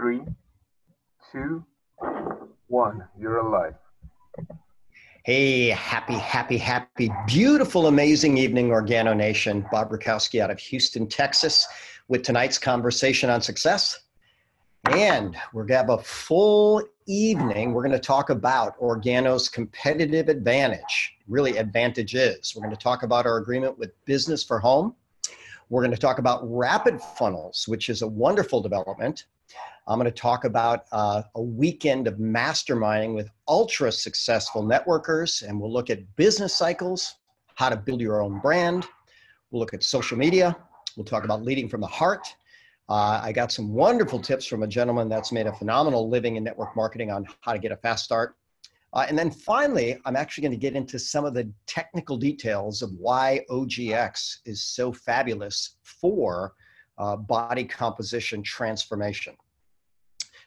Three, two, one. You're alive. Hey, happy, beautiful, amazing evening, Organo Nation. Bob Rakowski out of Houston, Texas, with tonight's conversation on success. And we're going to have a full evening. We're going to talk about Organo's competitive advantage, really advantages. We're going to talk about our agreement with Business for Home. We're going to talk about rapid funnels, which is a wonderful development. I'm going to talk about a weekend of masterminding with ultra successful networkers, and we'll look at business cycles, how to build your own brand. We'll look at social media. We'll talk about leading from the heart. I got some wonderful tips from a gentleman that's made a phenomenal living in network marketing on how to get a fast start. And then finally, I'm actually going to get into some of the technical details of why OGX is so fabulous for body composition transformation.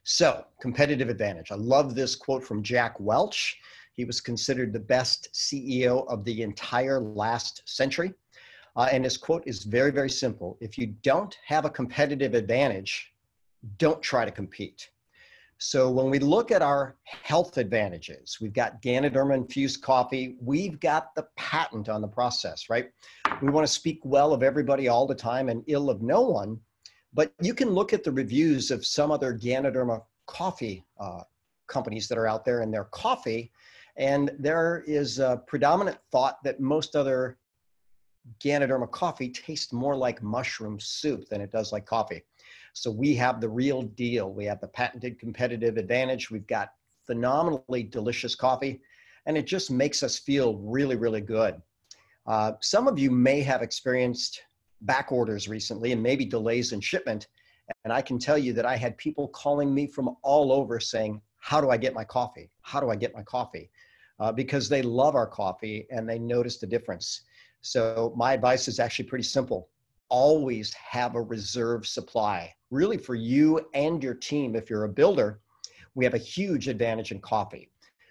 So, competitive advantage. I love this quote from Jack Welch. He was considered the best CEO of the entire last century. And his quote is very, very simple. If you don't have a competitive advantage, don't try to compete. So when we look at our health advantages, we've got Ganoderma infused coffee. We've got the patent on the process, right? We want to speak well of everybody all the time and ill of no one. But you can look at the reviews of some other Ganoderma coffee companies that are out there and their coffee, and there is a predominant thought that most other Ganoderma coffee tastes more like mushroom soup than it does like coffee. So we have the real deal. We have the patented competitive advantage. We've got phenomenally delicious coffee, and it just makes us feel really, really good. Some of you may have experienced back orders recently and maybe delays in shipment. And I can tell you that I had people calling me from all over saying, how do I get my coffee? How do I get my coffee? Because they love our coffee and they noticed the difference. So my advice is actually pretty simple. Always have a reserve supply, really for you and your team. If you're a builder, we have a huge advantage in coffee.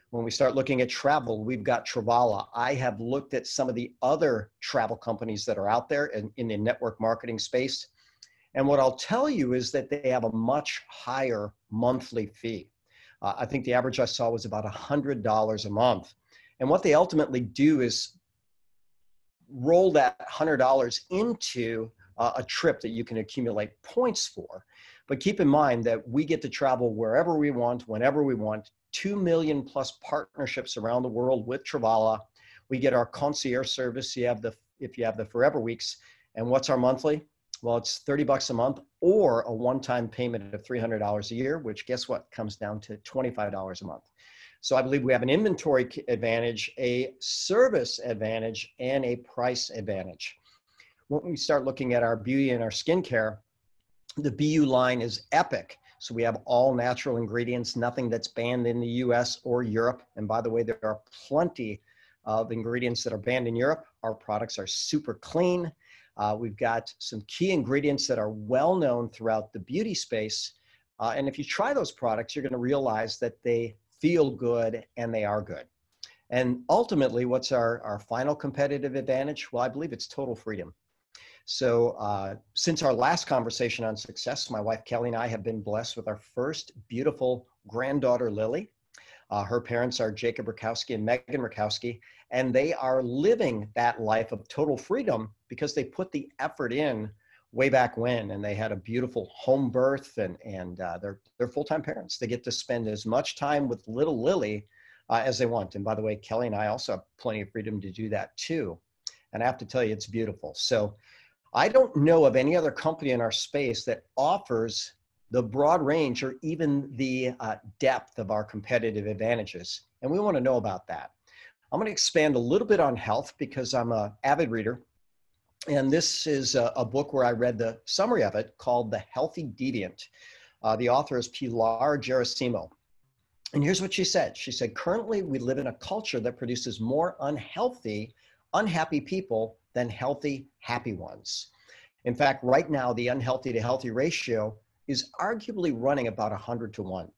When we start looking at travel, we've got Travala. I have looked at some of the other travel companies that are out there in the network marketing space. And what I'll tell you is that they have a much higher monthly fee. I think the average I saw was about $100 a month. And what they ultimately do is roll that $100 into a trip that you can accumulate points for. But keep in mind that we get to travel wherever we want, whenever we want. 2 million plus partnerships around the world with Travala. We get our concierge service. If you have the Forever Weeks. And what's our monthly? Well, it's $30 a month or a one-time payment of $300 a year, which guess what? Comes down to $25 a month. So I believe we have an inventory advantage, a service advantage, and a price advantage. When we start looking at our beauty and our skincare, the BU line is epic. So we have all natural ingredients, nothing that's banned in the US or Europe. And by the way, there are plenty of ingredients that are banned in Europe. Our products are super clean. We've got some key ingredients that are well known throughout the beauty space. And if you try those products, you're going to realize that they feel good and they are good. And ultimately, what's our final competitive advantage? Well, I believe it's total freedom. So since our last conversation on success, my wife Kelly and I have been blessed with our first beautiful granddaughter, Lily. Her parents are Jacob Rakowski and Megan Rakowski, and they are living that life of total freedom because they put the effort in way back when, and they had a beautiful home birth, and they're full-time parents. They get to spend as much time with little Lily as they want. And by the way, Kelly and I also have plenty of freedom to do that too. And I have to tell you, it's beautiful. So I don't know of any other company in our space that offers the broad range or even the depth of our competitive advantages. And we want to know about that. I'm going to expand a little bit on health because I'm an avid reader. And this is a book where I read the summary of it called The Healthy Deviant. The author is Pilar Gerasimo. And here's what she said. She said, currently we live in a culture that produces more unhappy people than healthy, happy ones. In fact, right now, the unhealthy to healthy ratio is arguably running about 100 to 1.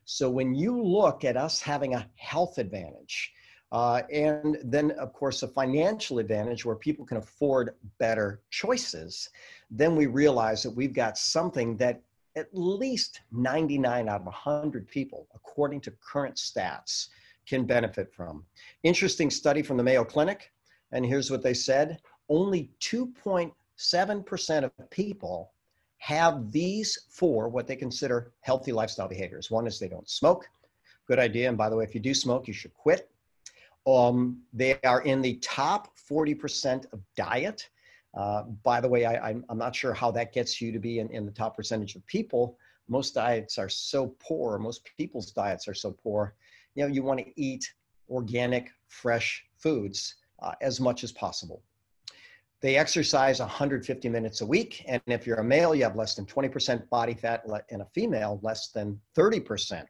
So when you look at us having a health advantage, and then of course a financial advantage where people can afford better choices, then we realize that we've got something that at least 99 out of 100 people, according to current stats, can benefit from. Interesting study from the Mayo Clinic, and here's what they said. Only 2.7% of people have these four, what they consider healthy lifestyle behaviors. One is they don't smoke. Good idea. And by the way, if you do smoke, you should quit. They are in the top 40% of diet. By the way, I'm not sure how that gets you to be in the top percentage of people. Most diets are so poor. Most people's diets are so poor. You know, you want to eat organic, fresh foods as much as possible. They exercise 150 minutes a week. And if you're a male, you have less than 20% body fat, and a female, less than 30%.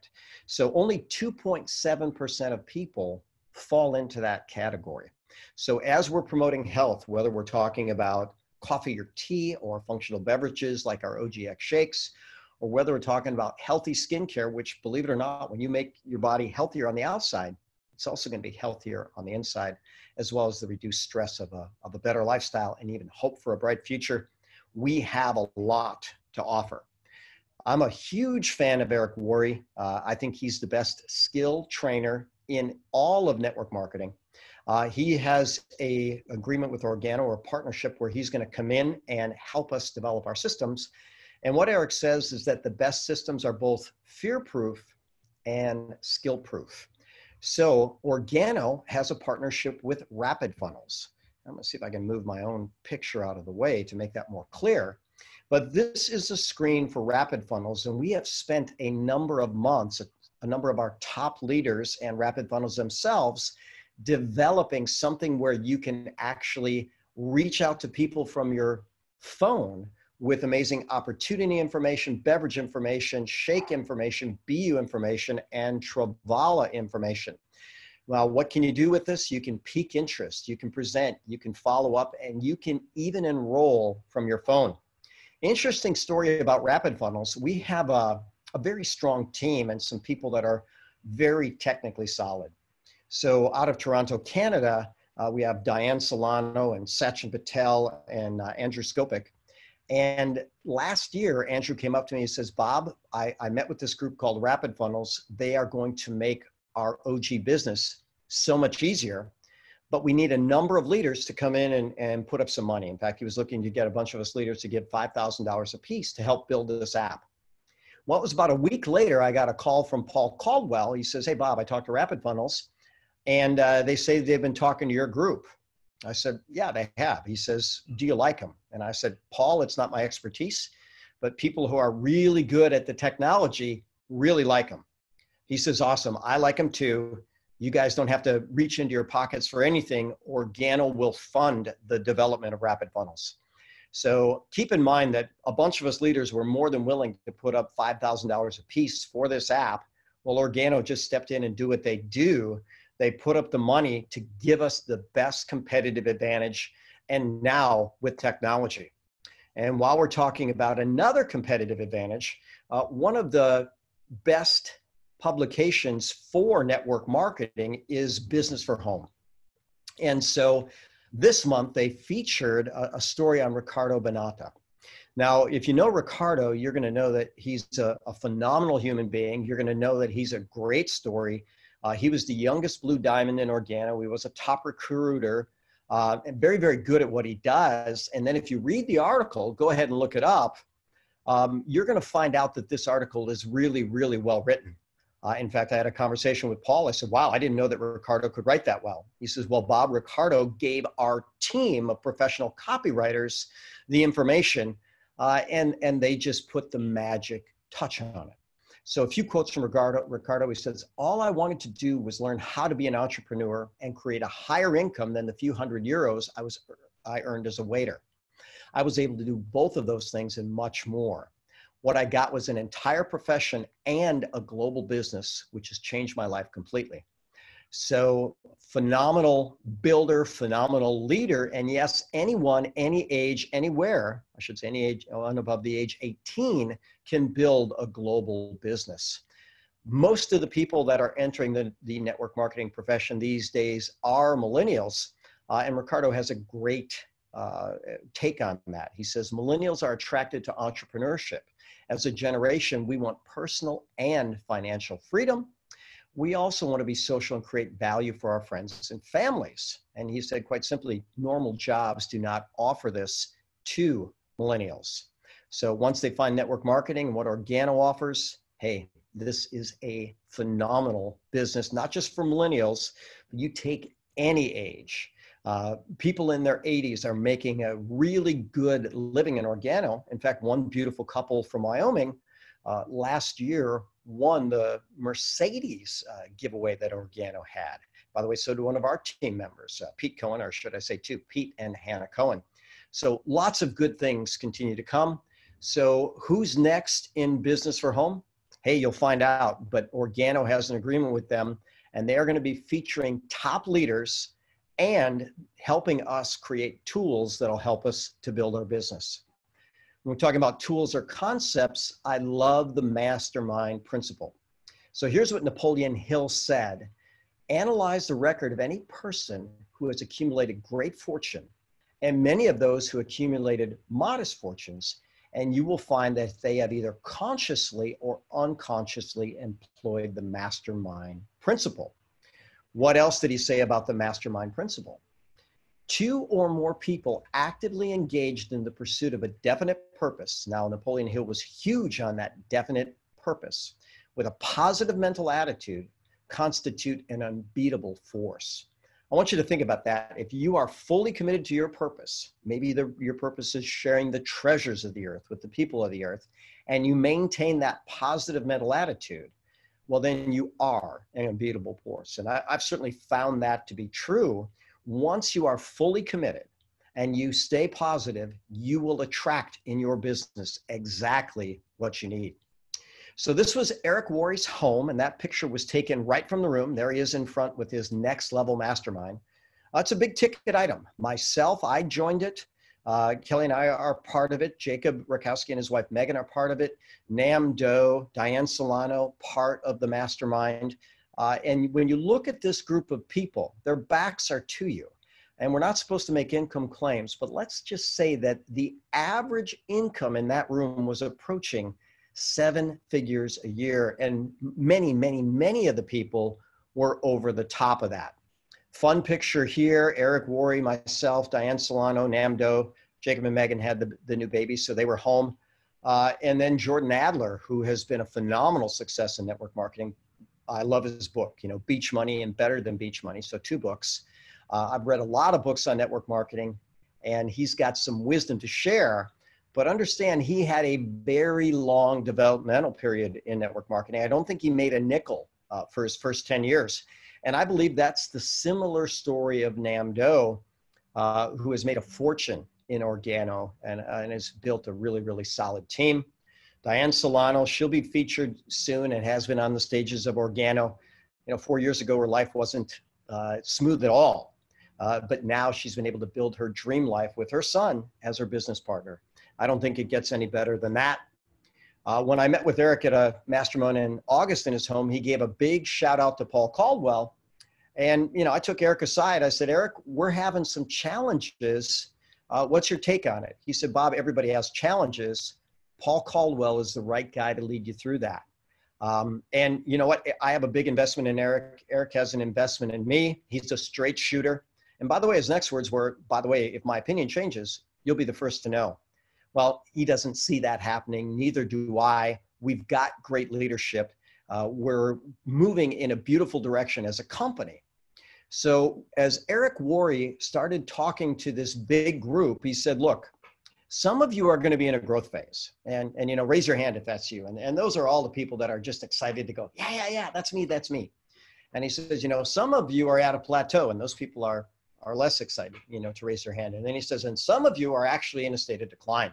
So only 2.7% of people fall into that category. So as we're promoting health, whether we're talking about coffee or tea or functional beverages like our OGX shakes, or whether we're talking about healthy skincare, which, believe it or not, when you make your body healthier on the outside, it's also going to be healthier on the inside, as well as the reduced stress of a better lifestyle and even hope for a bright future. We have a lot to offer. I'm a huge fan of Eric Worre. I think he's the best skill trainer in all of network marketing. He has an agreement with Organo, or a partnership, where he's going to come in and help us develop our systems. And what Eric says is that the best systems are both fear-proof and skill-proof. So Organo has a partnership with Rapid Funnels. I'm going to see if I can move my own picture out of the way to make that more clear. But this is a screen for Rapid Funnels, and we have spent a number of months, a number of our top leaders and Rapid Funnels themselves, developing something where you can actually reach out to people from your phone with amazing opportunity information, beverage information, shake information, BU information, and Travala information. Well, what can you do with this? You can pique interest, you can present, you can follow up, and you can even enroll from your phone. Interesting story about Rapid Funnels. We have a very strong team and some people that are very technically solid. So out of Toronto, Canada, we have Diane Solano and Sachin Patel and Andrew Skopik. And last year, Andrew came up to me and says, Bob, I met with this group called Rapid Funnels. They are going to make our OG business so much easier, but we need a number of leaders to come in and put up some money. In fact, he was looking to get a bunch of us leaders to give $5,000 a piece to help build this app. Well, it was about a week later, I got a call from Paul Caldwell. He says, hey, Bob, I talked to Rapid Funnels, and they say they've been talking to your group. I said, yeah, they have. He says, do you like them? And I said, Paul, it's not my expertise, but people who are really good at the technology really like them. He says, awesome. I like them too. You guys don't have to reach into your pockets for anything. Organo will fund the development of Rapid Funnels. So keep in mind that a bunch of us leaders were more than willing to put up $5,000 a piece for this app. Well, Organo just stepped in and do what they do. They put up the money to give us the best competitive advantage, and now with technology. And while we're talking about another competitive advantage, one of the best publications for network marketing is Business for Home. And so this month they featured a story on Ricardo Bonata. Now, if you know Ricardo, you're going to know that he's a phenomenal human being. You're going to know that he's a great story. He was the youngest Blue Diamond in Organo. He was a top recruiter, and very, very good at what he does. And then if you read the article, go ahead and look it up. You're going to find out that this article is really, really well written. In fact, I had a conversation with Paul. I said, wow, I didn't know that Ricardo could write that well. He says, well, Bob, Ricardo gave our team of professional copywriters the information, and they just put the magic touch on it. So a few quotes from Ricardo, he says, all I wanted to do was learn how to be an entrepreneur and create a higher income than the few hundred euros I earned as a waiter. I was able to do both of those things and much more. What I got was an entire profession and a global business, which has changed my life completely. So phenomenal builder, phenomenal leader. And yes, anyone, any age, anywhere, I should say any age and above the age 18 can build a global business. Most of the people that are entering the network marketing profession these days are millennials. And Ricardo has a great take on that. He says, millennials are attracted to entrepreneurship As a generation, we want personal and financial freedom. We also want to be social and create value for our friends and families. And he said, quite simply, normal jobs do not offer this to millennials. So once they find network marketing and what Organo offers, hey, this is a phenomenal business, not just for millennials, but you take any age. People in their 80s are making a really good living in Organo. In fact, one beautiful couple from Wyoming last year won the Mercedes giveaway that Organo had. By the way, so did one of our team members, Pete Cohen, or should I say two, Pete and Hannah Cohen. So lots of good things continue to come. So who's next in business for home? Hey, you'll find out, but Organo has an agreement with them, and they are going to be featuring top leaders and helping us create tools that'll help us to build our business. When we're talking about tools or concepts, I love the mastermind principle. So here's what Napoleon Hill said: analyze the record of any person who has accumulated great fortune and many of those who accumulated modest fortunes, and you will find that they have either consciously or unconsciously employed the mastermind principle. What else did he say about the mastermind principle? Two or more people actively engaged in the pursuit of a definite purpose. Now, Napoleon Hill was huge on that definite purpose. With a positive mental attitude, constitute an unbeatable force. I want you to think about that. If you are fully committed to your purpose, maybe your purpose is sharing the treasures of the earth with the people of the earth, and you maintain that positive mental attitude, well, then you are an unbeatable force. And I've certainly found that to be true. Once you are fully committed and you stay positive, you will attract in your business exactly what you need. So this was Eric Worre's home, and that picture was taken right from the room. There he is in front with his next level mastermind. It's a big ticket item. Myself, I joined it. Kelly and I are part of it. Jacob Rakowski and his wife Megan are part of it. Nam Do, Diane Solano, part of the mastermind. And when you look at this group of people, their backs are to you. And we're not supposed to make income claims, but let's just say that the average income in that room was approaching 7 figures a year. And many of the people were over the top of that. Fun picture here, Eric Worre, myself, Diane Solano, Nam Do, Jacob and Megan had the new baby, so they were home. And then Jordan Adler, who has been a phenomenal success in network marketing. I love his book, Beach Money and Better Than Beach Money. So 2 books. I've read a lot of books on network marketing, and he's got some wisdom to share. But understand, he had a very long developmental period in network marketing. I don't think he made a nickel for his first 10 years. And I believe that's the similar story of Nam Do, who has made a fortune in Organo and has built a really, really solid team. Diane Solano, she'll be featured soon and has been on the stages of Organo. 4 years ago, her life wasn't smooth at all. But now she's been able to build her dream life with her son as her business partner. I don't think it gets any better than that. When I met with Eric at a mastermind in August in his home, he gave a big shout out to Paul Caldwell. And, I took Eric aside. I said, Eric, we're having some challenges. What's your take on it? He said, Bob, everybody has challenges. Paul Caldwell is the right guy to lead you through that. And you know what? I have a big investment in Eric. Eric has an investment in me. He's a straight shooter. And by the way, his next words were, by the way, if my opinion changes, you'll be the first to know. Well, he doesn't see that happening. Neither do I. We've got great leadership. We're moving in a beautiful direction as a company. So as Eric Worre started talking to this big group, he said, look, some of you are going to be in a growth phase, and raise your hand if that's you. And those are all the people that are just excited to go, yeah, that's me. And he says, some of you are at a plateau, and those people are less excited, to raise their hand. And then he says, and some of you are actually in a state of decline.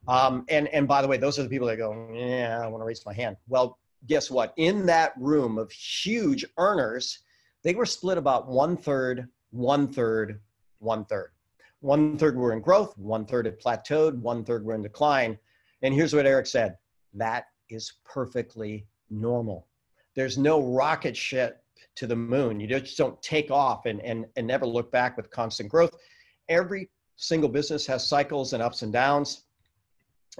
And by the way, those are the people that go, yeah, I want to raise my hand. Well, guess what? In that room of huge earners, they were split about 1/3, 1/3, 1/3. 1/3 were in growth, 1/3 had plateaued, 1/3 were in decline. And here's what Eric said: that is perfectly normal. There's no rocket ship to the moon. You just don't take off and never look back with constant growth. Every single business has cycles and ups and downs.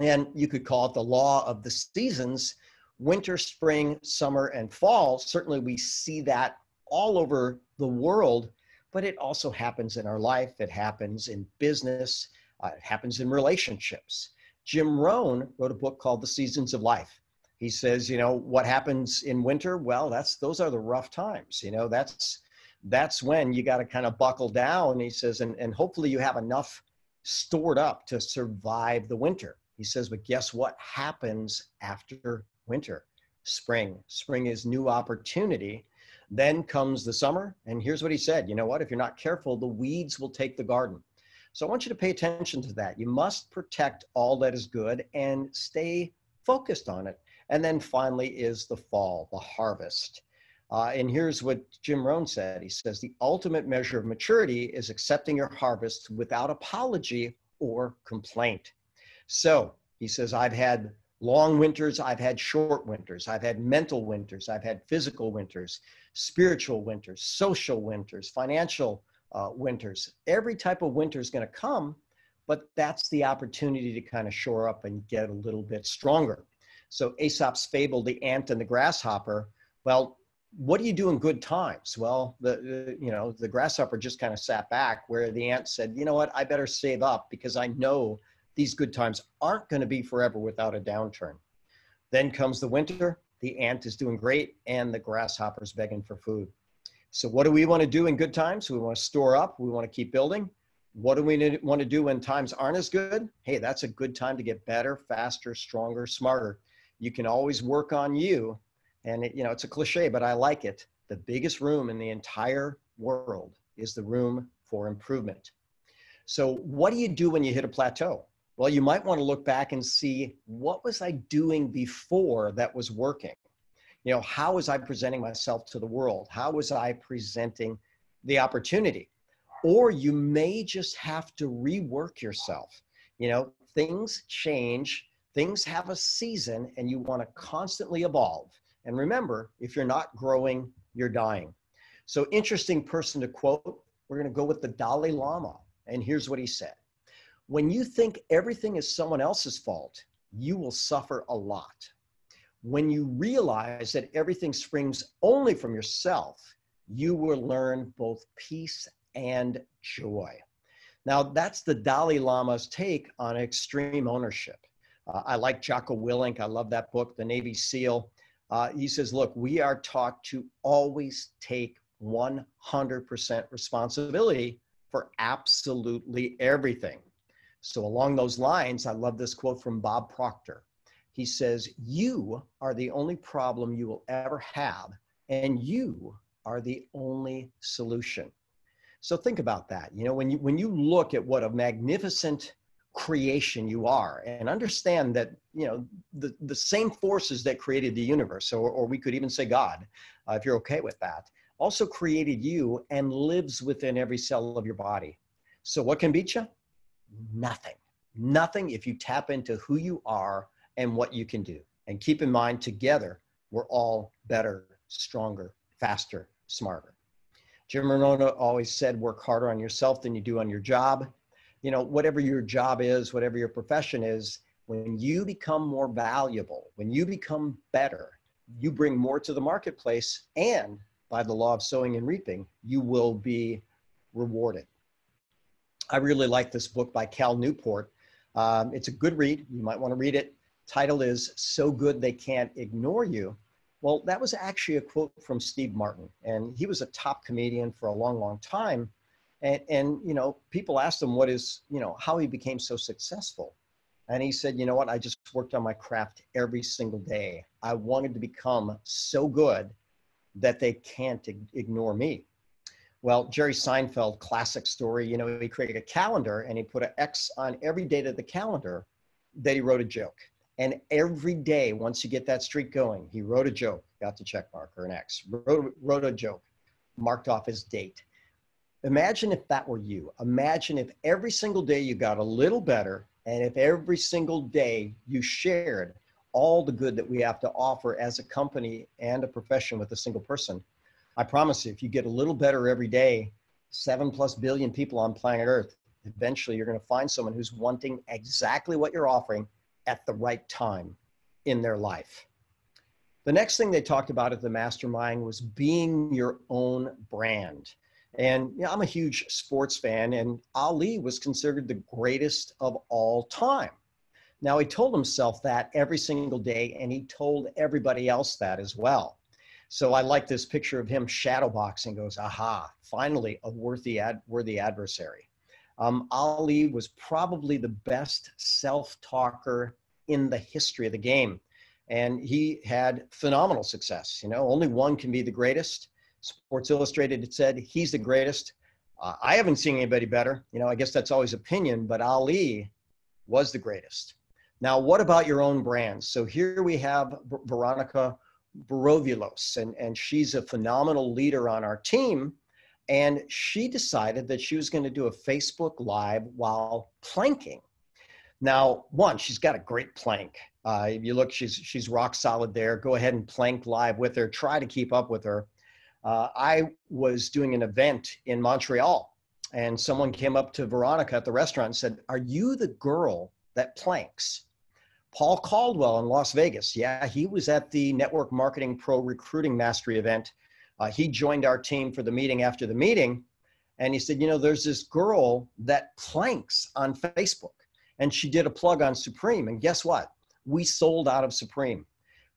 And you could call it the law of the seasons, winter, spring, summer, and fall. Certainly we see that all over the world, but it also happens in our life. It happens in business. It happens in relationships. Jim Rohn wrote a book called The Seasons of Life. He says, what happens in winter? Well, those are the rough times. That's when you got to kind of buckle down. He says, and hopefully you have enough stored up to survive the winter. He says, but guess what happens after winter? Spring. Spring is new opportunity. Then comes the summer. And here's what he said, if you're not careful, the weeds will take the garden. So I want you to pay attention to that. You must protect all that is good and stay focused on it. And then finally is the fall, the harvest. And here's what Jim Rohn said. He says, the ultimate measure of maturity is accepting your harvest without apology or complaint. So he says, I've had long winters, I've had short winters, I've had mental winters, I've had physical winters, spiritual winters, social winters, financial winters. Every type of winter is going to come, but that's the opportunity to kind of shore up and get a little bit stronger. So Aesop's fable, The Ant and the Grasshopper, well, what do you do in good times? Well, the grasshopper just kind of sat back, where the ant said, I better save up because I know these good times aren't going to be forever without a downturn. Then comes the winter. The ant is doing great and the grasshopper's begging for food. So what do we want to do in good times? We want to store up. We want to keep building. What do we want to do when times aren't as good? Hey, that's a good time to get better, faster, stronger, smarter. You can always work on you. And it's a cliche, but I like it. The biggest room in the entire world is the room for improvement. So what do you do when you hit a plateau? Well, you might want to look back and see, what was I doing before that was working? How was I presenting myself to the world? How was I presenting the opportunity? Or you may just have to rework yourself. Things change, things have a season, and you want to constantly evolve. And remember, if you're not growing, you're dying. So interesting person to quote, we're going to go with the Dalai Lama. And here's what he said. When you think everything is someone else's fault, you will suffer a lot. When you realize that everything springs only from yourself, you will learn both peace and joy. Now, that's the Dalai Lama's take on extreme ownership. I like Jocko Willink. I love that book, The Navy SEAL. He says, look, we are taught to always take 100% responsibility for absolutely everything. So along those lines, I love this quote from Bob Proctor. He says, you are the only problem you will ever have, and you are the only solution. So think about that. When you look at what a magnificent creation you are, and understand that, the same forces that created the universe, or we could even say God, if you're okay with that, also created you and lives within every cell of your body. So what can beat you? Nothing if you tap into who you are and what you can do. And keep in mind, together, we're all better, stronger, faster, smarter. Jim Rohn always said, work harder on yourself than you do on your job. Whatever your job is, whatever your profession is, when you become more valuable, when you become better, you bring more to the marketplace, and by the law of sowing and reaping, you will be rewarded. I really like this book by Cal Newport. It's a good read. You might want to read it. Title is So Good They Can't Ignore You. Well, that was actually a quote from Steve Martin, and he was a top comedian for a long, long time. And people asked him how he became so successful. And he said, I just worked on my craft every single day. I wanted to become so good that they can't ignore me. Well, Jerry Seinfeld, classic story, he created a calendar and he put an X on every date of the calendar that he wrote a joke. And every day, once you get that streak going, he wrote a joke, got the check mark or an X, wrote a joke, marked off his date. Imagine if that were you. Imagine if every single day you got a little better, and if every single day you shared all the good that we have to offer as a company and a profession with a single person. I promise you, if you get a little better every day, 7+ billion people on planet Earth, eventually you're going to find someone who's wanting exactly what you're offering at the right time in their life. The next thing they talked about at the mastermind was being your own brand. And you know, I'm a huge sports fan, and Ali was considered the greatest of all time. Now, he told himself that every single day, and he told everybody else that as well. So I like this picture of him shadowboxing, goes, aha, finally a worthy adversary. Ali was probably the best self-talker in the history of the game. And he had phenomenal success. You know, only one can be the greatest. Sports Illustrated had said he's the greatest. I haven't seen anybody better. You know, I guess that's always opinion, but Ali was the greatest. Now, what about your own brands? So here we have Veronica Barovulos, and she's a phenomenal leader on our team. And she decided that she was going to do a Facebook Live while planking. Now, one, she's got a great plank. If you look, she's rock solid there. Go ahead and plank live with her. Try to keep up with her. I was doing an event in Montreal, and someone came up to Veronica at the restaurant and said, "Are you the girl that planks?" Paul Caldwell in Las Vegas. Yeah, he was at the Network Marketing Pro Recruiting Mastery event. He joined our team for the meeting after the meeting. And he said, you know, there's this girl that planks on Facebook. And she did a plug on Supreme. And guess what? We sold out of Supreme.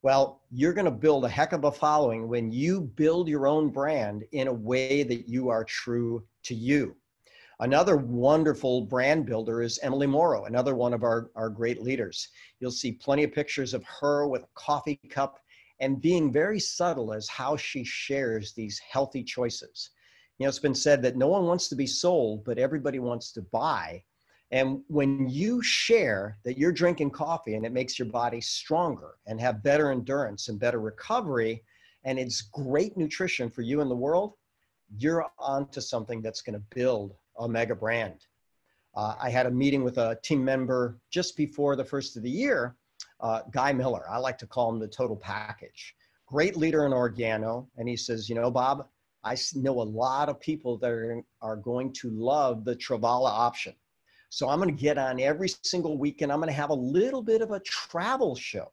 Well, you're going to build a heck of a following when you build your own brand in a way that you are true to you. Another wonderful brand builder is Emily Morrow, another one of our great leaders. You'll see plenty of pictures of her with a coffee cup and being very subtle as how she shares these healthy choices. You know, it's been said that no one wants to be sold, but everybody wants to buy. And when you share that you're drinking coffee and it makes your body stronger and have better endurance and better recovery, and it's great nutrition for you and the world, you're onto something that's going to build a mega brand. I had a meeting with a team member just before the first of the year, Guy Miller. I like to call him the total package. Great leader in Organo. And he says, you know, Bob, I know a lot of people that are going to love the Travala option. So I'm going to get on every single week and I'm going to have a little bit of a travel show.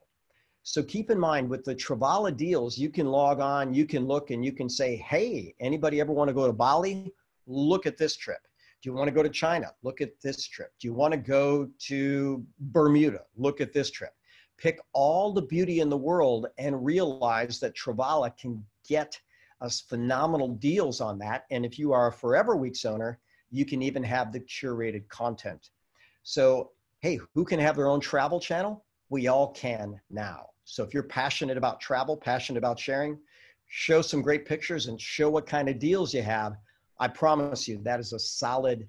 So keep in mind with the Travala deals, you can log on, you can look and you can say, hey, anybody ever want to go to Bali? Look at this trip. Do you want to go to China? Look at this trip. Do you want to go to Bermuda? Look at this trip. Pick all the beauty in the world and realize that Travala can get us phenomenal deals on that. And if you are a Forever Weeks owner, you can even have the curated content. So, hey, who can have their own travel channel? We all can now. So if you're passionate about travel, passionate about sharing, show some great pictures and show what kind of deals you have. I promise you that is a solid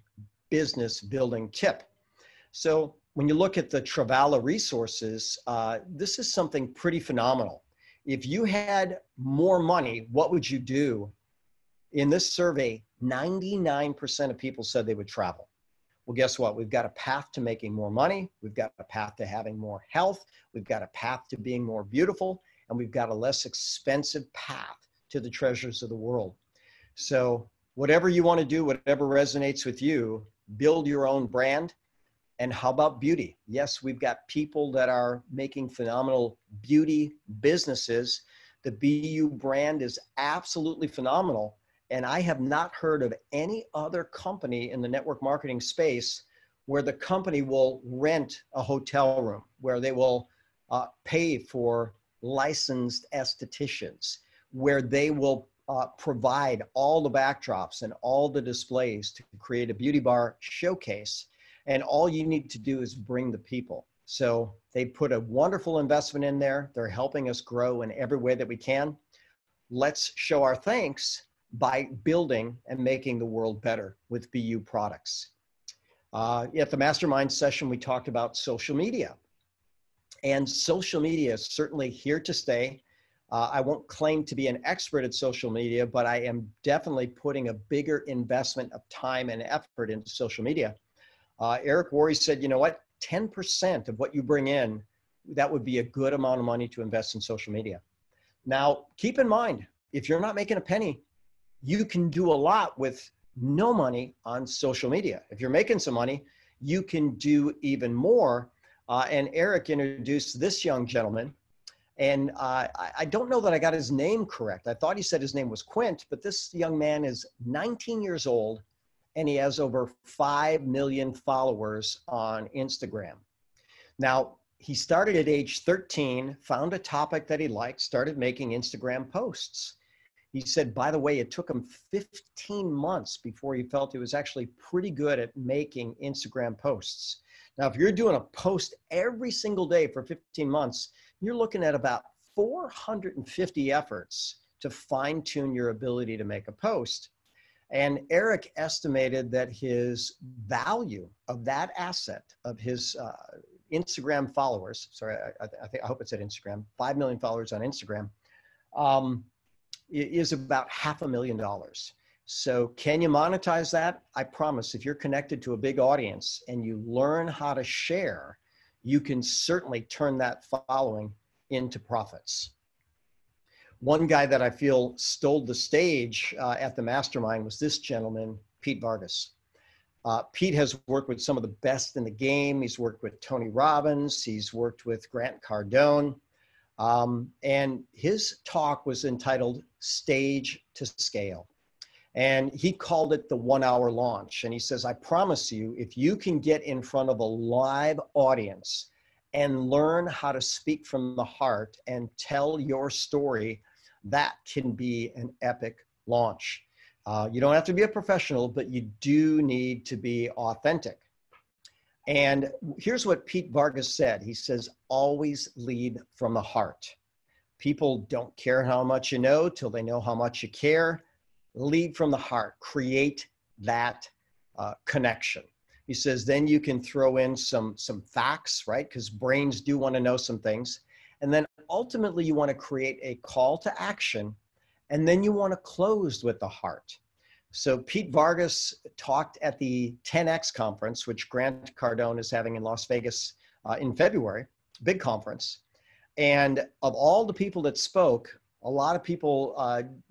business building tip. So when you look at the Travala resources, this is something pretty phenomenal. If you had more money, what would you do? In this survey, 99% of people said they would travel. Well, guess what? We've got a path to making more money. We've got a path to having more health. We've got a path to being more beautiful. And we've got a less expensive path to the treasures of the world. So whatever you want to do, whatever resonates with you, build your own brand. And how about beauty? Yes, we've got people that are making phenomenal beauty businesses. The BU brand is absolutely phenomenal. And I have not heard of any other company in the network marketing space where the company will rent a hotel room, where they will pay for licensed estheticians, where they will provide all the backdrops and all the displays to create a beauty bar showcase. And all you need to do is bring the people. So they put a wonderful investment in there. They're helping us grow in every way that we can. Let's show our thanks by building and making the world better with BU products. At the mastermind session, we talked about social media. And social media is certainly here to stay. I won't claim to be an expert at social media, but I am definitely putting a bigger investment of time and effort into social media. Eric Worre said, you know what, 10% of what you bring in, that would be a good amount of money to invest in social media. Now, keep in mind, if you're not making a penny, you can do a lot with no money on social media. If you're making some money, you can do even more And Eric introduced this young gentleman. And I don't know that I got his name correct. I thought he said his name was Quint, but this young man is 19 years old and he has over 5 million followers on Instagram. Now, he started at age 13, found a topic that he liked, started making Instagram posts. He said, by the way, it took him 15 months before he felt he was actually pretty good at making Instagram posts. Now, if you're doing a post every single day for 15 months, you're looking at about 450 efforts to fine tune your ability to make a post. And Eric estimated that his value of that asset of his Instagram followers, sorry, I hope it said Instagram, 5 million followers on Instagram, is about $500,000. So can you monetize that? I promise if you're connected to a big audience and you learn how to share, you can certainly turn that following into profits. One guy that I feel stole the stage at the mastermind was this gentleman, Pete Vargas. Pete has worked with some of the best in the game. He's worked with Tony Robbins. He's worked with Grant Cardone. And his talk was entitled Stage to Scale. And he called it the 1 hour launch. And he says, I promise you, if you can get in front of a live audience and learn how to speak from the heart and tell your story, that can be an epic launch. You don't have to be a professional, but you do need to be authentic. And here's what Pete Vargas said. He says, always lead from the heart. People don't care how much you know till they know how much you care. Lead from the heart, create that connection. He says, then you can throw in some facts, right? Because brains do want to know some things. And then ultimately you want to create a call to action, and then you want to close with the heart. So Pete Vargas talked at the 10X conference, which Grant Cardone is having in Las Vegas in February, big conference. And of all the people that spoke, a lot of people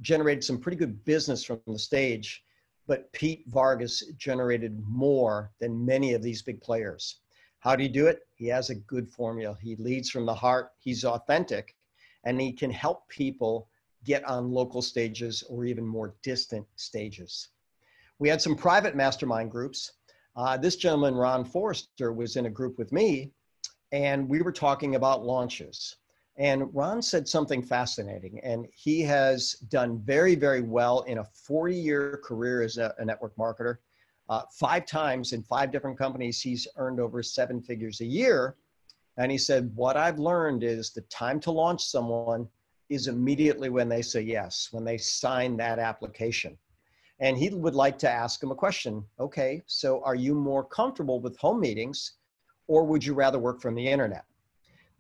generated some pretty good business from the stage, but Pete Vargas generated more than many of these big players. How do you do it? He has a good formula. He leads from the heart. He's authentic, and he can help people get on local stages or even more distant stages. We had some private mastermind groups. This gentleman, Ron Forrester, was in a group with me, and we were talking about launches. And Ron said something fascinating, and he has done very, very well in a 40-year career as a network marketer. 5 times in 5 different companies, he's earned over 7 figures a year. And he said, what I've learned is the time to launch someone is immediately when they say yes, when they sign that application. And he would like to ask him a question. Okay, so are you more comfortable with home meetings, or would you rather work from the internet?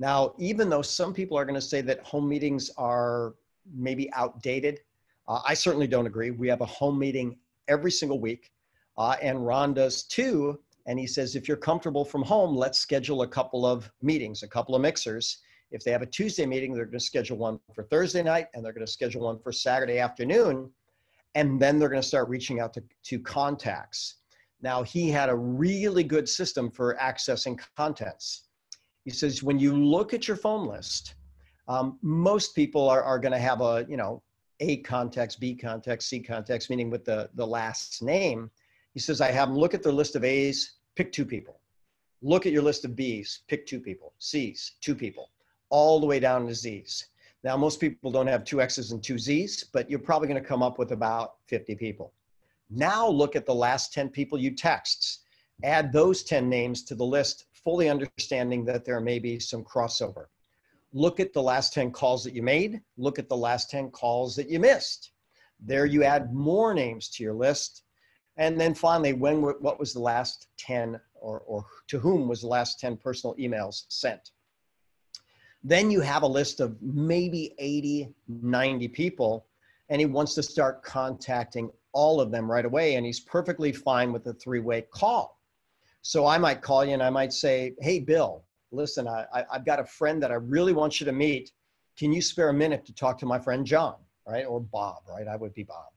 Now, even though some people are going to say that home meetings are maybe outdated, I certainly don't agree. We have a home meeting every single week, and Ron does too. And he says, if you're comfortable from home, let's schedule a couple of meetings, a couple of mixers. If they have a Tuesday meeting, they're going to schedule one for Thursday night, and they're going to schedule one for Saturday afternoon. And then they're going to start reaching out to contacts. Now, he had a really good system for accessing contents. He says, when you look at your phone list, most people are going to have A contacts, B contacts, C contacts, meaning with the last name. He says, I have them look at their list of A's, pick 2 people. Look at your list of B's, pick 2 people. C's, 2 people, all the way down to Z's. Now, most people don't have 2 X's and 2 Z's, but you're probably going to come up with about 50 people. Now look at the last 10 people you text. Add those 10 names to the list, fully understanding that there may be some crossover. Look at the last 10 calls that you made. Look at the last 10 calls that you missed. There you add more names to your list. And then finally, what was the last 10 or to whom was the last 10 personal emails sent? Then you have a list of maybe 80, 90 people, and he wants to start contacting all of them right away, and he's perfectly fine with a 3-way call. So I might call you and I might say, hey, Bill, listen, I've got a friend that I really want you to meet. Can you spare a minute to talk to my friend John, right? Or Bob, right? I would be Bob.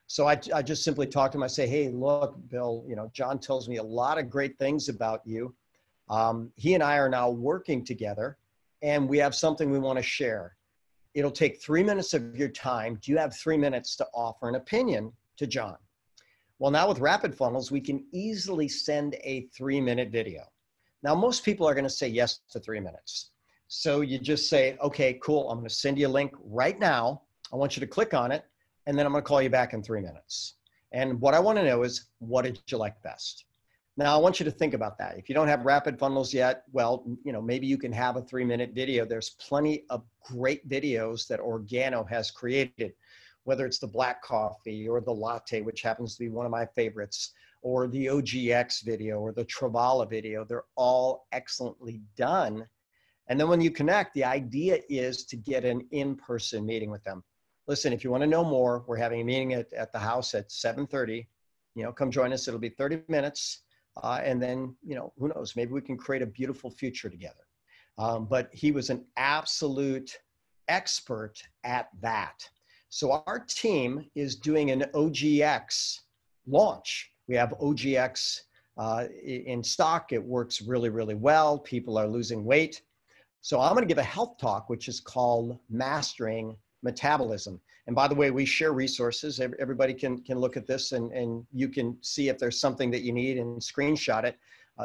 So I just simply talk to him. I say, hey, look, Bill, John tells me a lot of great things about you. He and I are now working together, and we have something we want to share. It'll take 3 minutes of your time. Do you have 3 minutes to offer an opinion to John? Well, now with Rapid Funnels, we can easily send a 3-minute video. Now, most people are going to say yes to 3 minutes. So you just say, okay, cool. I'm going to send you a link right now. I want you to click on it, and then I'm going to call you back in 3 minutes. And what I want to know is, what did you like best? Now, I want you to think about that. If you don't have Rapid Funnels yet, well, maybe you can have a 3-minute video. There's plenty of great videos that Organo has created, whether it's the black coffee or the latte, which happens to be one of my favorites, or the OGX video or the Travala video. They're all excellently done. And then when you connect, the idea is to get an in-person meeting with them. Listen, if you want to know more, we're having a meeting at the house at 7:30. Come join us. It'll be 30 minutes. And then, who knows, maybe we can create a beautiful future together. But he was an absolute expert at that. So our team is doing an OGX launch. We have OGX in stock. It works really, really well. People are losing weight. So I'm going to give a health talk, which is called Mastering Metabolism. And by the way, we share resources. Everybody can look at this, and you can see if there's something that you need and screenshot it.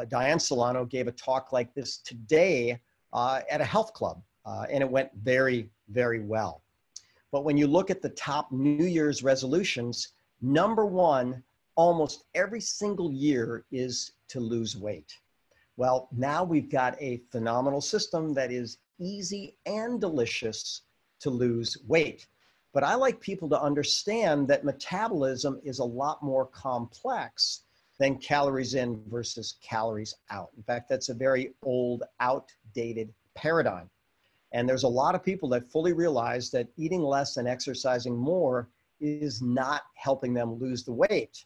Diane Solano gave a talk like this today at a health club, and it went very, very well. But when you look at the top New Year's resolutions, number one, almost every single year is to lose weight. Well, now we've got a phenomenal system that is easy and delicious to lose weight. But I like people to understand that metabolism is a lot more complex than calories in versus calories out. In fact, that's a very old, outdated paradigm. And there's a lot of people that fully realize that eating less and exercising more is not helping them lose the weight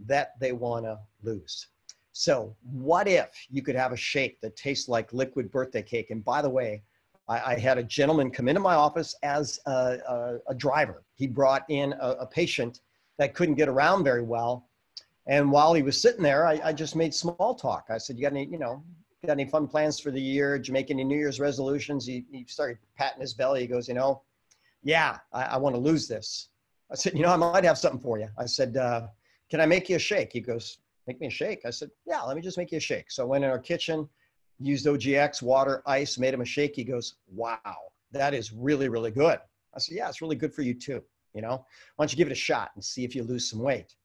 that they want to lose. So what if you could have a shake that tastes like liquid birthday cake? And by the way, I had a gentleman come into my office as a driver. He brought in a patient that couldn't get around very well. And while he was sitting there, I just made small talk. I said, you got any fun plans for the year? Did you make any New Year's resolutions? He started patting his belly. He goes, yeah, I want to lose this. I said, I might have something for you. I said, can I make you a shake? He goes, make me a shake? I said, yeah, let me just make you a shake. So I went in our kitchen, used OGX, water, ice, made him a shake. He goes, wow, that is really, really good. I said, yeah, it's really good for you too. Why don't you give it a shot and see if you lose some weight?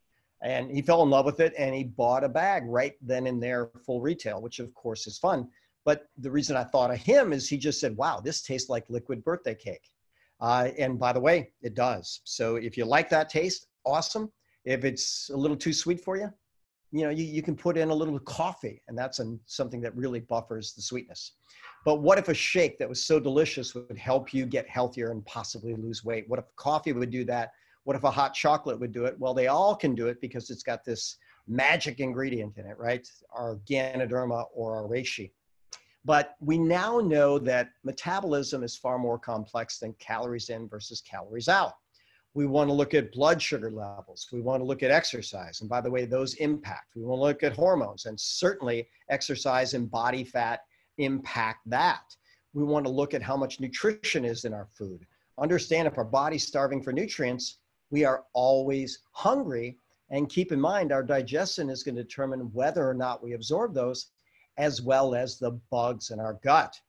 And he fell in love with it, and he bought a bag right then and there, full retail, which of course is fun. But the reason I thought of him is he just said, wow, this tastes like liquid birthday cake. And by the way, it does. So if you like that taste, awesome. If it's a little too sweet for you, you can put in a little coffee, and that's something that really buffers the sweetness. But what if a shake that was so delicious would help you get healthier and possibly lose weight? What if coffee would do that? What if a hot chocolate would do it? Well, they all can do it because it's got this magic ingredient in it, right? Our Ganoderma or our reishi. But we now know that metabolism is far more complex than calories in versus calories out. We want to look at blood sugar levels. We want to look at exercise. And by the way, those impact. We want to look at hormones, and certainly exercise and body fat impact that. We want to look at how much nutrition is in our food. Understand if our body's starving for nutrients, we are always hungry. And keep in mind, our digestion is going to determine whether or not we absorb those, as well as the bugs in our gut.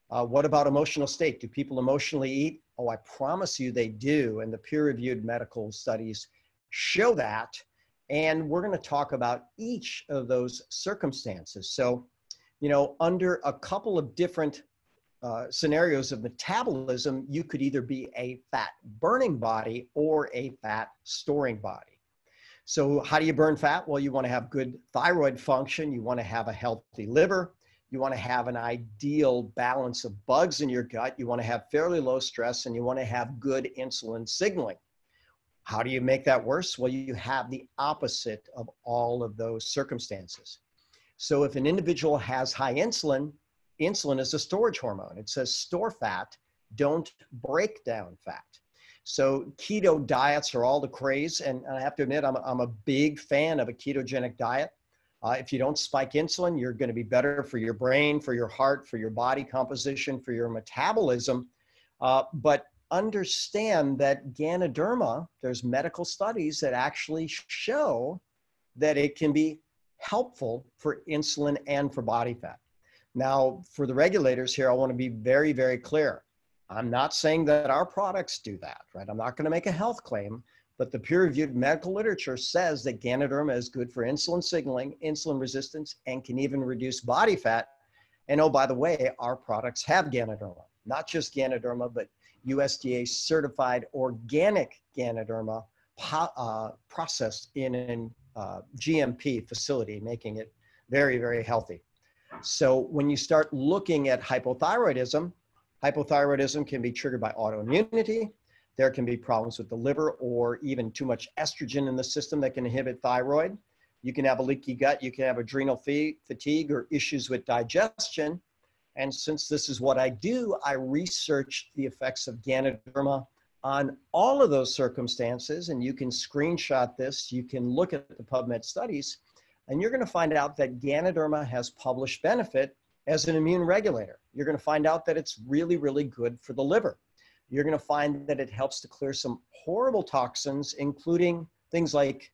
What about emotional state? Do people emotionally eat? Oh, I promise you they do. And the peer-reviewed medical studies show that. And we're going to talk about each of those circumstances. So, under a couple of different scenarios of metabolism, you could either be a fat burning body or a fat storing body. So how do you burn fat? Well, you want to have good thyroid function. You want to have a healthy liver. You want to have an ideal balance of bugs in your gut. You want to have fairly low stress, and you want to have good insulin signaling. How do you make that worse? Well, you have the opposite of all of those circumstances. So if an individual has high insulin, insulin is a storage hormone. It says store fat, don't break down fat. So keto diets are all the craze. And I have to admit, I'm a big fan of a ketogenic diet. If you don't spike insulin, you're going to be better for your brain, for your heart, for your body composition, for your metabolism. But understand that Ganoderma, there's medical studies that actually show that it can be helpful for insulin and for body fat. Now, for the regulators here, I want to be very, very clear. I'm not saying that our products do that, right? I'm not going to make a health claim, but the peer-reviewed medical literature says that Ganoderma is good for insulin signaling, insulin resistance, and can even reduce body fat. And oh, by the way, our products have Ganoderma, not just Ganoderma, but USDA certified organic Ganoderma processed in a GMP facility, making it very, very healthy. So when you start looking at hypothyroidism, hypothyroidism can be triggered by autoimmunity. There can be problems with the liver or even too much estrogen in the system that can inhibit thyroid. You can have a leaky gut, you can have adrenal fatigue or issues with digestion. And since this is what I do, I research the effects of Ganoderma on all of those circumstances. And you can screenshot this, you can look at the PubMed studies, and you're going to find out that Ganoderma has published benefit as an immune regulator. You're going to find out that it's really, really good for the liver. You're going to find that it helps to clear some horrible toxins, including things like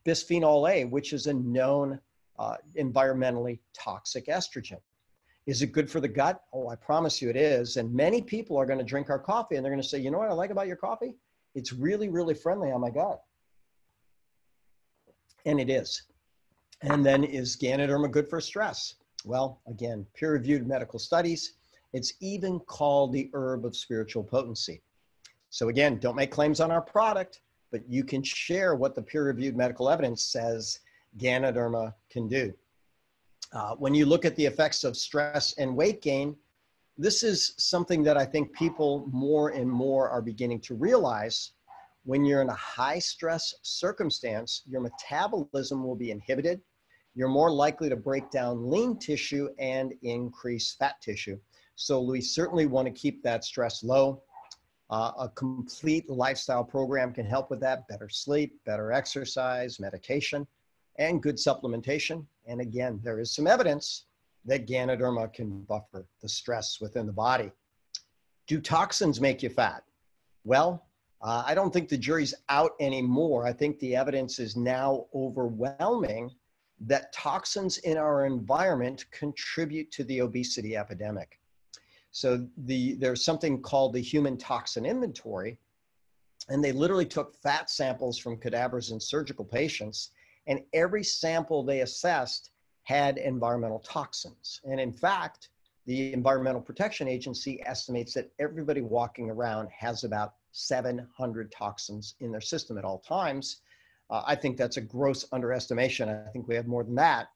bisphenol A, which is a known environmentally toxic estrogen. Is it good for the gut? Oh, I promise you it is. And many people are going to drink our coffee and they're going to say, you know what I like about your coffee? It's really, really friendly on my gut. And it is. And then is Ganoderma good for stress? Well, again, peer-reviewed medical studies. It's even called the herb of spiritual potency. So again, don't make claims on our product, but you can share what the peer-reviewed medical evidence says Ganoderma can do. When you look at the effects of stress and weight gain, this is something that I think people more and more are beginning to realize. When you're in a high stress circumstance, your metabolism will be inhibited. You're more likely to break down lean tissue and increase fat tissue. So we certainly want to keep that stress low. A complete lifestyle program can help with that. Better sleep, better exercise, meditation, and good supplementation. And again, there is some evidence that Ganoderma can buffer the stress within the body. Do toxins make you fat? Well, I don't think the jury's out anymore. I think the evidence is now overwhelming that toxins in our environment contribute to the obesity epidemic. So there's something called the Human Toxin Inventory, and they literally took fat samples from cadavers in surgical patients, and every sample they assessed had environmental toxins. And in fact, the Environmental Protection Agency estimates that everybody walking around has about 700 toxins in their system at all times. I think that's a gross underestimation. I think we have more than that.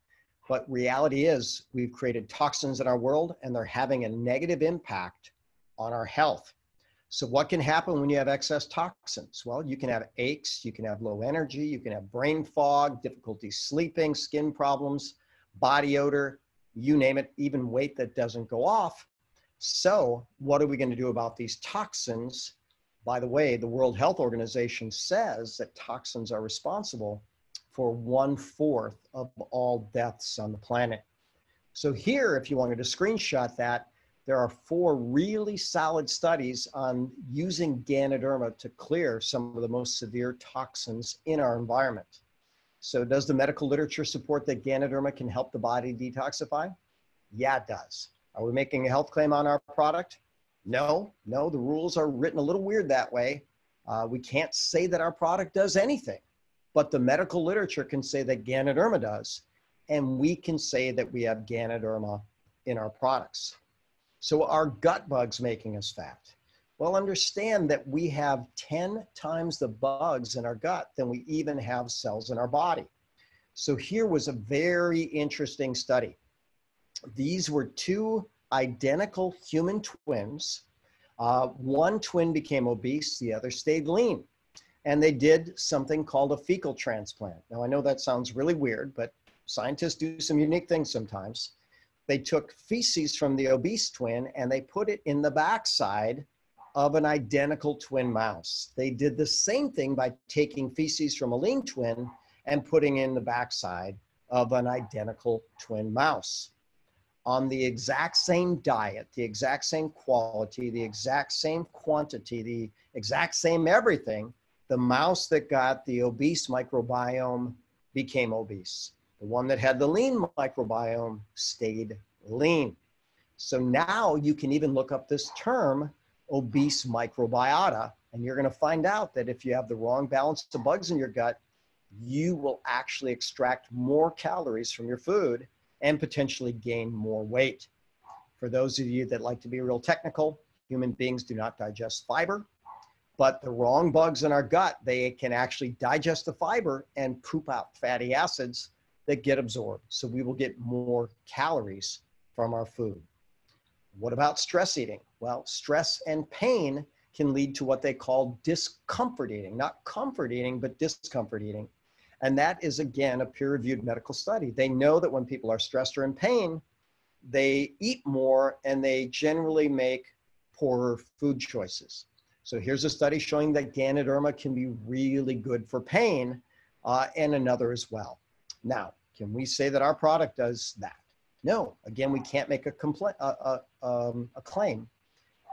But reality is we've created toxins in our world and they're having a negative impact on our health. So what can happen when you have excess toxins? Well, you can have aches, you can have low energy, you can have brain fog, difficulty sleeping, skin problems, body odor, you name it, even weight that doesn't go off. So what are we going to do about these toxins? By the way, the World Health Organization says that toxins are responsible for 1/4 of all deaths on the planet. So here, if you wanted to screenshot that, there are 4 really solid studies on using Ganoderma to clear some of the most severe toxins in our environment. So does the medical literature support that Ganoderma can help the body detoxify? Yeah, it does. Are we making a health claim on our product? No, the rules are written a little weird that way. We can't say that our product does anything, but the medical literature can say that Ganoderma does, and we can say that we have Ganoderma in our products. So are gut bugs making us fat? Well, understand that we have 10 times the bugs in our gut than we even have cells in our body. So here was a very interesting study. These were 2 identical human twins. One twin became obese, the other stayed lean. And they did something called a fecal transplant. Now, I know that sounds really weird, but scientists do some unique things sometimes. They took feces from the obese twin and they put it in the backside of an identical twin mouse. They did the same thing by taking feces from a lean twin and putting in the backside of an identical twin mouse on the exact same diet, the exact same quality, the exact same quantity, the exact same everything. The mouse that got the obese microbiome became obese. The one that had the lean microbiome stayed lean. So now you can even look up this term, obese microbiota, and you're going to find out that if you have the wrong balance of bugs in your gut, you will actually extract more calories from your food and potentially gain more weight. For those of you that like to be real technical, human beings do not digest fiber, but the wrong bugs in our gut, they can actually digest the fiber and poop out fatty acids that get absorbed. So we will get more calories from our food. What about stress eating? Well, stress and pain can lead to what they call discomfort eating, not comfort eating, but discomfort eating. And that is, again, a peer-reviewed medical study. They know that when people are stressed or in pain, they eat more and they generally make poorer food choices. So here's a study showing that Ganoderma can be really good for pain, and another as well. Now, can we say that our product does that? No. Again, we can't make a claim,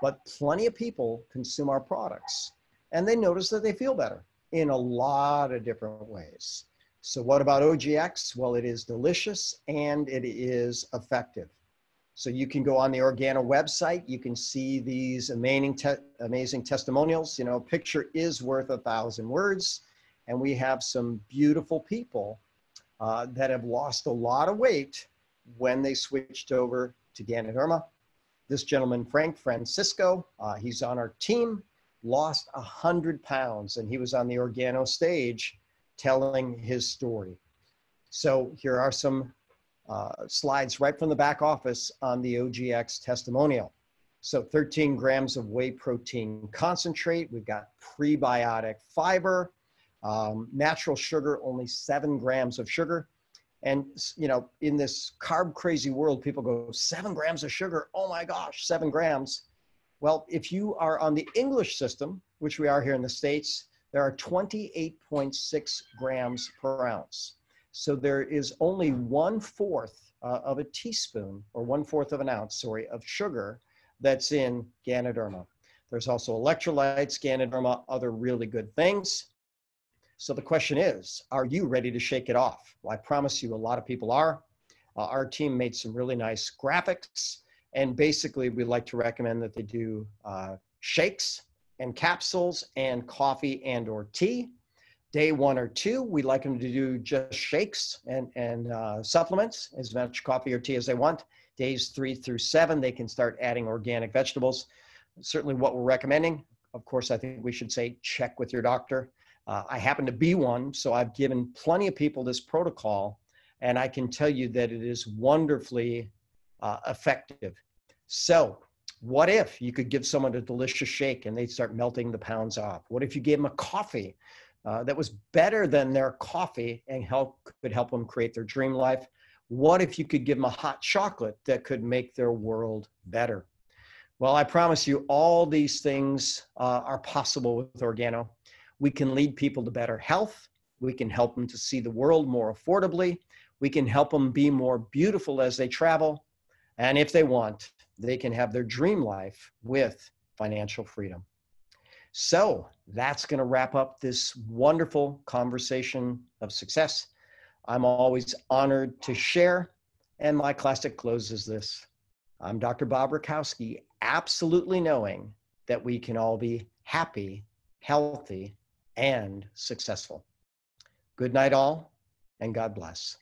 but plenty of people consume our products and they notice that they feel better in a lot of different ways. So what about OGX? Well, it is delicious and it is effective. So you can go on the Organo website. You can see these amazing testimonials. You know, a picture is worth 1,000 words. And we have some beautiful people that have lost a lot of weight when they switched over to Ganoderma. This gentleman, Frank Francisco, he's on our team, lost 100 pounds, and he was on the Organo stage telling his story. So here are some slides right from the back office on the OGX testimonial. So 13 grams of whey protein concentrate. We've got prebiotic fiber, natural sugar, only 7 grams of sugar. And, you know, in this carb crazy world, people go, 7 grams of sugar. Oh my gosh, 7 grams. Well, if you are on the English system, which we are here in the States, there are 28.6 grams per ounce. So there is only 1/4 of a teaspoon, or 1/4 of an ounce, sorry, of sugar that's in Ganoderma. There's also electrolytes, Ganoderma, other really good things. So the question is, are you ready to shake it off? Well, I promise you a lot of people are. Our team made some really nice graphics, and basically we like to recommend that they do shakes and capsules and coffee and or tea. Day 1 or 2, we like them to do just shakes and supplements, as much coffee or tea as they want. Days 3 through 7, they can start adding organic vegetables. Certainly what we're recommending. Of course, I think we should say check with your doctor. I happen to be one, so I've given plenty of people this protocol, and I can tell you that it is wonderfully effective. So what if you could give someone a delicious shake and they'd start melting the pounds off? What if you gave them a coffee that was better than their coffee and could help them create their dream life? What if you could give them a hot chocolate that could make their world better? Well, I promise you all these things are possible with Organo. We can lead people to better health. We can help them to see the world more affordably. We can help them be more beautiful as they travel. And if they want, they can have their dream life with financial freedom. So that's going to wrap up this wonderful conversation of success. I'm always honored to share. And my classic close is this. I'm Dr. Bob Rakowski, absolutely knowing that we can all be happy, healthy, and successful. Good night all, and God bless.